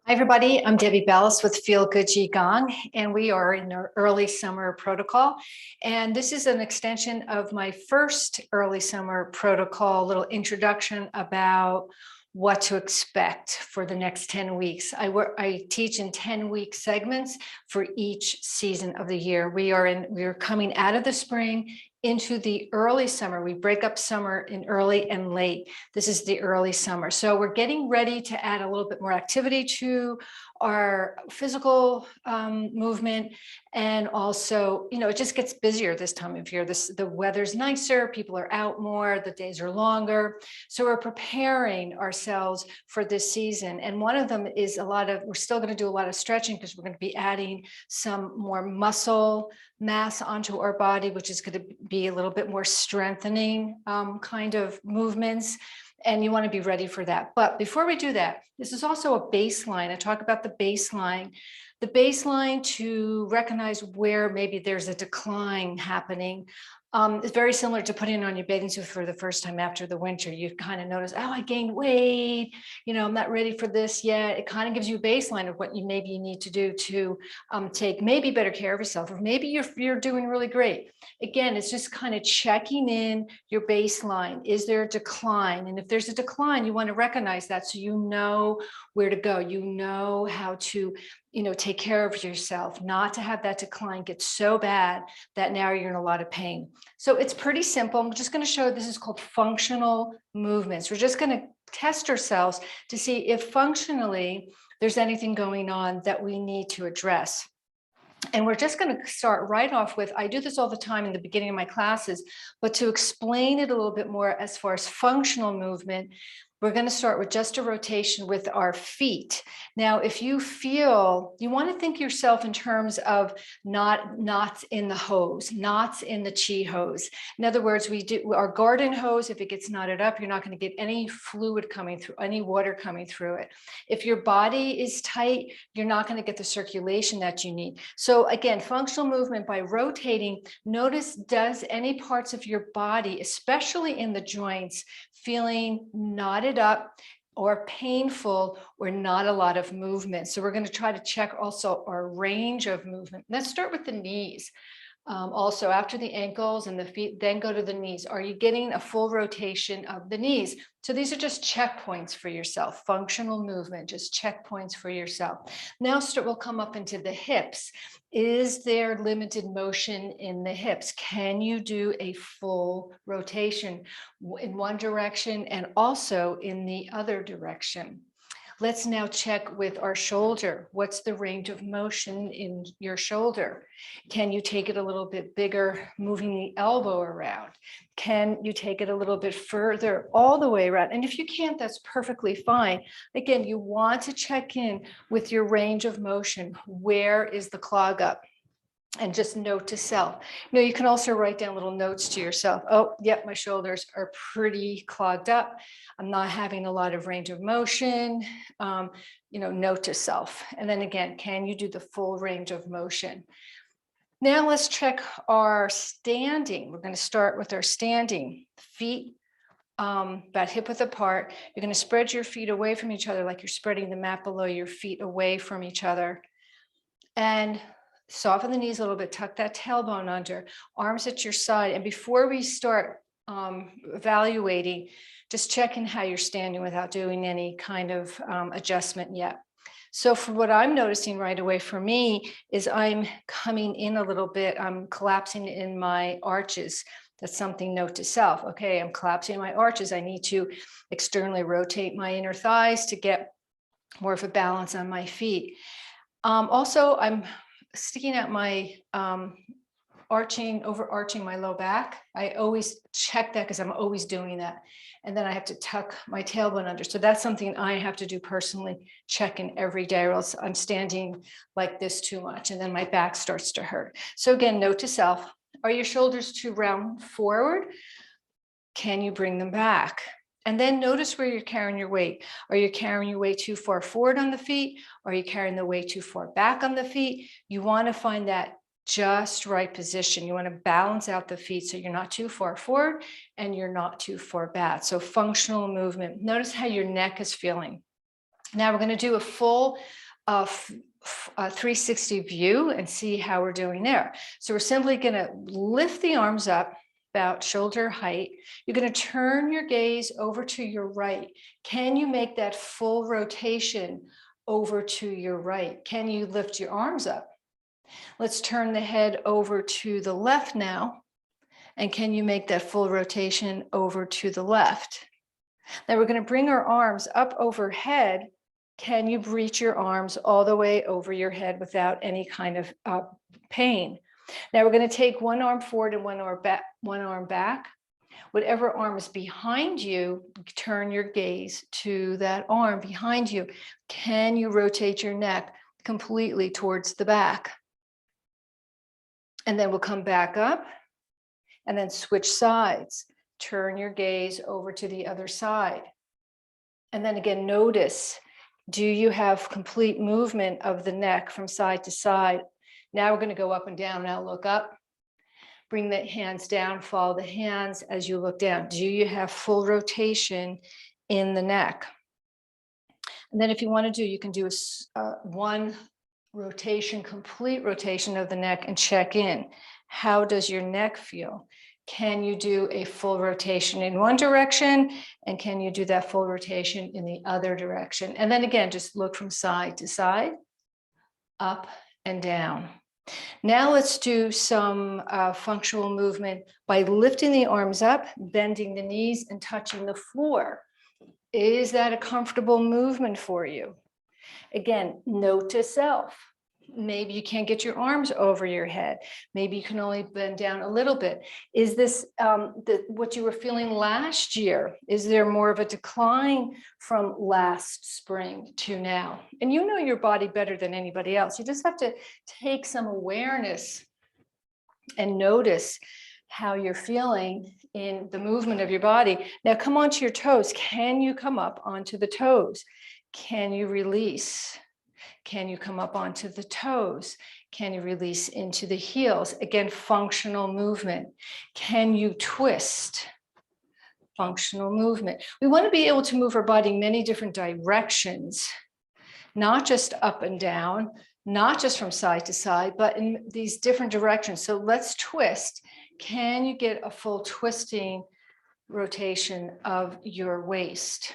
Hi, everybody. I'm Debbie Bellis with Feel Good Qigong, and we are in our early summer protocol. And this is an extension of my first early summer protocol, little introduction about what to expect for the next 10 weeks. I teach in 10-week segments for each season of the year. We are coming out of the spring into the early summer. We break up summer in early and late. This is the early summer. So we're getting ready to add a little bit more activity to our physical movement. And also, it just gets busier this time of year. The weather's nicer, people are out more, the days are longer. So we're preparing ourselves for this season. And one of them is we're still going to do a lot of stretching because we're going to be adding some more muscle mass onto our body, which is going to be a little bit more strengthening kind of movements. And you want to be ready for that. But before we do that, this is also a baseline. I talk about the baseline to recognize where maybe there's a decline happening. It's very similar to putting on your bathing suit for the first time after the winter. You kind of notice, oh, I gained weight. I'm not ready for this yet. It kind of gives you a baseline of what you need to do to take maybe better care of yourself, or maybe you're doing really great. Again, it's just kind of checking in your baseline. Is there a decline? And if there's a decline, you want to recognize that so you know where to go. You know how to take care of yourself, not to have that decline get so bad that now you're in a lot of pain. So it's pretty simple. I'm just going to show this is called functional movements. We're just going to test ourselves to see if functionally there's anything going on that we need to address. And we're just going to start right off with, I do this all the time in the beginning of my classes, but to explain it a little bit more as far as functional movement, we're going to start with just a rotation with our feet. Now, if you feel, you want to think yourself in terms of knots in the hose, knots in the chi hose. In other words, we do our garden hose. If it gets knotted up, you're not going to get any fluid coming through, any water coming through it. If your body is tight, you're not going to get the circulation that you need. So again, functional movement by rotating, notice, does any parts of your body, especially in the joints, feeling knotted up or painful or not a lot of movement. So we're going to try to check also our range of movement. Let's start with the knees. Also after the ankles and the feet, then go to the knees. Are you getting a full rotation of the knees? So these are just checkpoints for yourself, functional movement, just checkpoints for yourself. Now we'll come up into the hips. Is there limited motion in the hips? Can you do a full rotation in one direction and also in the other direction? Let's now check with our shoulder. What's the range of motion in your shoulder? Can you take it a little bit bigger, moving the elbow around? Can you take it a little bit further, all the way around? And if you can't, that's perfectly fine. Again, you want to check in with your range of motion. Where is the clog up? And just note to self. You can also write down little notes to yourself. Oh, yep, my shoulders are pretty clogged up. I'm not having a lot of range of motion. Note to self. And then again, can you do the full range of motion? Now let's check our standing. We're going to start with our standing. Feet about hip width apart. You're going to spread your feet away from each other like you're spreading the mat below your feet away from each other. And soften the knees a little bit, tuck that tailbone under, arms at your side. And before we start evaluating, just checking how you're standing without doing any kind of adjustment yet. So for what I'm noticing right away for me is I'm coming in a little bit, I'm collapsing in my arches. That's something, note to self. Okay, I'm collapsing my arches. I need to externally rotate my inner thighs to get more of a balance on my feet. Also, I'm sticking out my overarching my low back. I always check that because I'm always doing that. And then I have to tuck my tailbone under. So that's something I have to do personally, check in every day, or else I'm standing like this too much. And then my back starts to hurt. So again, note to self, are your shoulders too round forward? Can you bring them back? And then notice where you're carrying your weight. Are you carrying your weight too far forward on the feet? Are you carrying the weight too far back on the feet? You want to find that just right position. You want to balance out the feet so you're not too far forward and you're not too far back. So functional movement. Notice how your neck is feeling. Now we're going to do a full 360 view and see how we're doing there. So we're simply going to lift the arms up about shoulder height. You're going to turn your gaze over to your right. Can you make that full rotation over to your right? Can you lift your arms up? Let's turn the head over to the left now. And can you make that full rotation over to the left? Now we're going to bring our arms up overhead. Can you reach your arms all the way over your head without any kind of pain? Now we're going to take one arm forward and one arm back. Whatever arm is behind you, turn your gaze to that arm behind you. Can you rotate your neck completely towards the back? And then we'll come back up and then switch sides. Turn your gaze over to the other side. And then again, notice, do you have complete movement of the neck from side to side? Now we're going to go up and down. Now look up. Bring the hands down, follow the hands as you look down. Do you have full rotation in the neck? And then if you want to do, you can do one rotation, complete rotation of the neck and check in. How does your neck feel? Can you do a full rotation in one direction? And can you do that full rotation in the other direction? And then again, just look from side to side, up and down. Now let's do some functional movement by lifting the arms up, bending the knees and touching the floor. Is that a comfortable movement for you? Again, note to self. Maybe you can't get your arms over your head. Maybe you can only bend down a little bit. Is this what you were feeling last year? Is there more of a decline from last spring to now? And you know your body better than anybody else. You just have to take some awareness and notice how you're feeling in the movement of your body. Now come onto your toes. Can you come up onto the toes? Can you release? Can you come up onto the toes? Can you release into the heels? Again, functional movement. Can you twist? Functional movement. We want to be able to move our body many different directions, not just up and down, not just from side to side, but in these different directions. So let's twist. Can you get a full twisting rotation of your waist?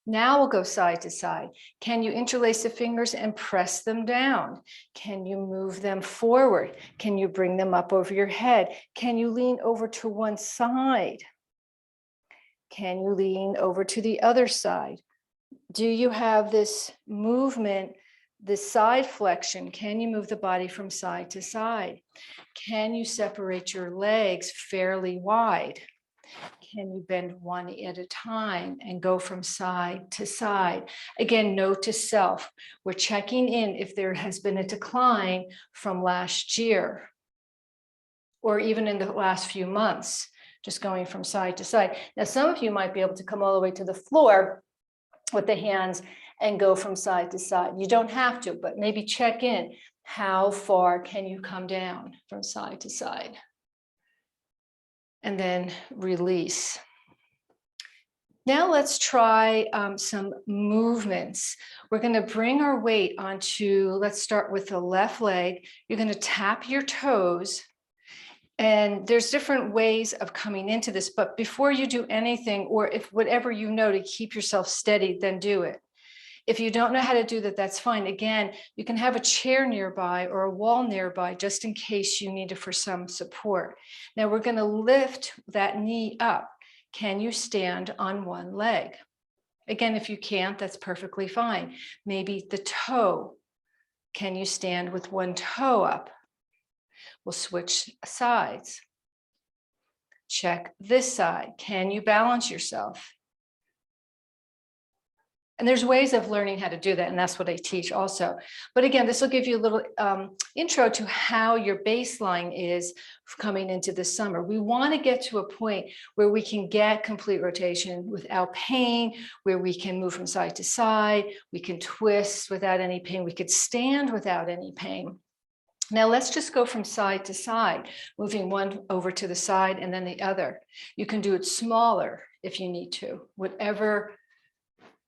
Now we'll go side to side. Can you interlace the fingers and press them down? Can you move them forward? Can you bring them up over your head? Can you lean over to one side? Can you lean over to the other side? Do you have this movement, this side flexion? Can you move the body from side to side? Can you separate your legs fairly wide? Can you bend one at a time and go from side to side? Again, note to self. We're checking in if there has been a decline from last year or even in the last few months, just going from side to side. Now, some of you might be able to come all the way to the floor with the hands and go from side to side. You don't have to, but maybe check in. How far can you come down from side to side? And then release. Now let's try some movements. We're going to bring our weight onto, let's start with the left leg. You're going to tap your toes. And there's different ways of coming into this, but before you do anything, or if whatever you know to keep yourself steady, then do it. If you don't know how to do that, that's fine. Again, you can have a chair nearby or a wall nearby, just in case you need it for some support. Now we're going to lift that knee up. Can you stand on one leg? Again, if you can't, that's perfectly fine. Maybe the toe. Can you stand with one toe up? We'll switch sides. Check this side. Can you balance yourself? And there's ways of learning how to do that, and that's what I teach also. But again, this will give you a little intro to how your baseline is coming into the summer. We want to get to a point where we can get complete rotation without pain, where we can move from side to side, we can twist without any pain, we could stand without any pain. Now let's just go from side to side, moving one over to the side and then the other. You can do it smaller. if you need to, whatever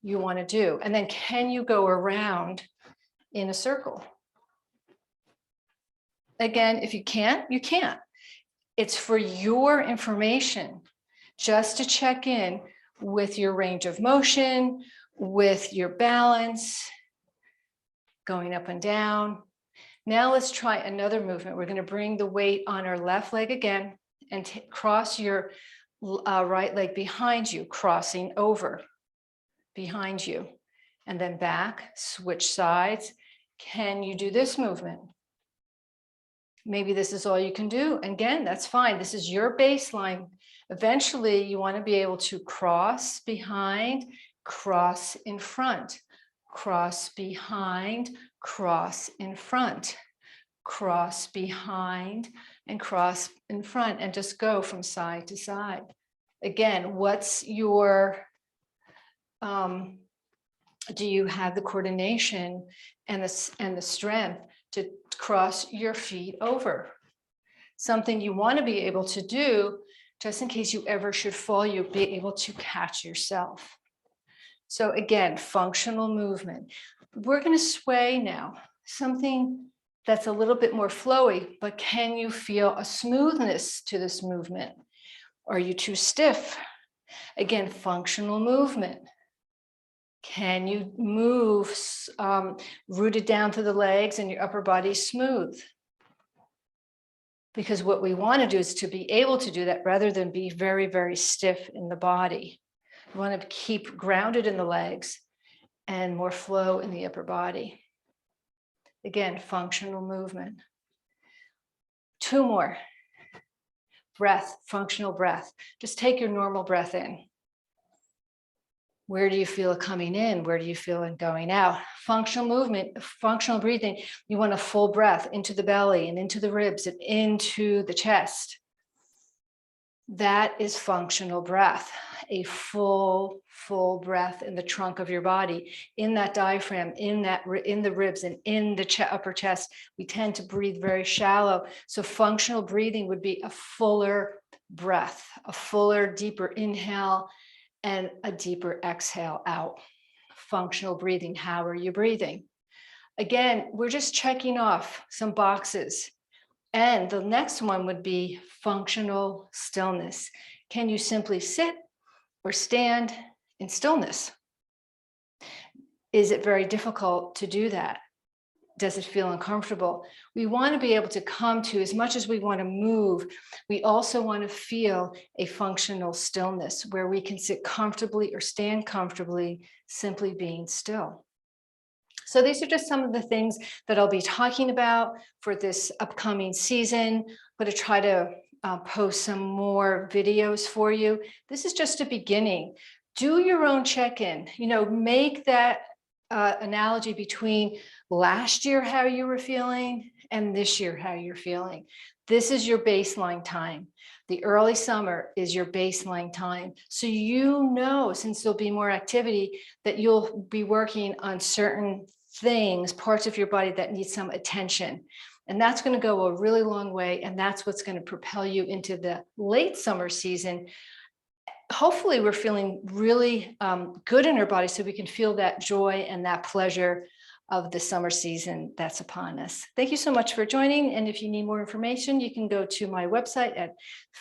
you want to do. And then can you go around in a circle? Again, if you can't, you can't. It's for your information, just to check in with your range of motion, with your balance, going up and down. Now let's try another movement. We're going to bring the weight on our left leg again and cross your right leg behind you, crossing over behind you, and then back, switch sides. Can you do this movement? Maybe this is all you can do. Again, that's fine. This is your baseline. Eventually, you want to be able to cross behind, cross in front, cross behind, cross in front, cross behind, and cross in front, and just go from side to side. Again, what's your, do you have the coordination and the strength to cross your feet over? Something you want to be able to do, just in case you ever should fall, you'll be able to catch yourself. So again, functional movement. We're going to sway now, something that's a little bit more flowy, but can you feel a smoothness to this movement? Are you too stiff? Again, functional movement. Can you move rooted down to the legs and your upper body smooth? Because what we want to do is to be able to do that rather than be very, very stiff in the body. We want to keep grounded in the legs and more flow in the upper body. Again, functional movement. Two more. Breath, functional breath. Just take your normal breath in. Where do you feel it coming in? Where do you feel it going out? Functional movement, functional breathing. You want a full breath into the belly and into the ribs and into the chest. That is functional breath, a full breath in the trunk of your body, in that diaphragm, in the ribs and in the upper chest. We tend to breathe very shallow. So functional breathing would be a fuller breath, a fuller, deeper inhale and a deeper exhale out. Functional breathing. How are you breathing? Again, we're just checking off some boxes. And the next one would be functional stillness. Can you simply sit or stand in stillness? Is it very difficult to do that? Does it feel uncomfortable? We want to be able to come to, as much as we want to move, we also want to feel a functional stillness where we can sit comfortably or stand comfortably, simply being still. So these are just some of the things that I'll be talking about for this upcoming season. I'm going to try to post some more videos for you. This is just a beginning. Do your own check-in, make that analogy between last year, how you were feeling, and this year, how you're feeling. This is your baseline time. The early summer is your baseline time. So since there'll be more activity, that you'll be working on certain things, parts of your body that need some attention. And that's going to go a really long way. And that's what's going to propel you into the late summer season. Hopefully we're feeling really good in our body so we can feel that joy and that pleasure of the summer season that's upon us. Thank you so much for joining. And if you need more information, you can go to my website at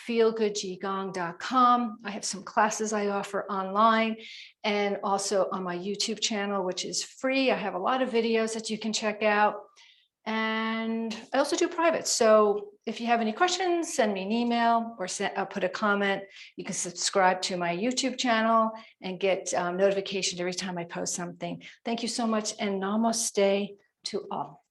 feelgoodqigong.com. I have some classes I offer online and also on my YouTube channel, which is free. I have a lot of videos that you can check out. And I also do private. So if you have any questions, send me an email or put a comment. You can subscribe to my YouTube channel and get notifications every time I post something. Thank you so much, and namaste to all.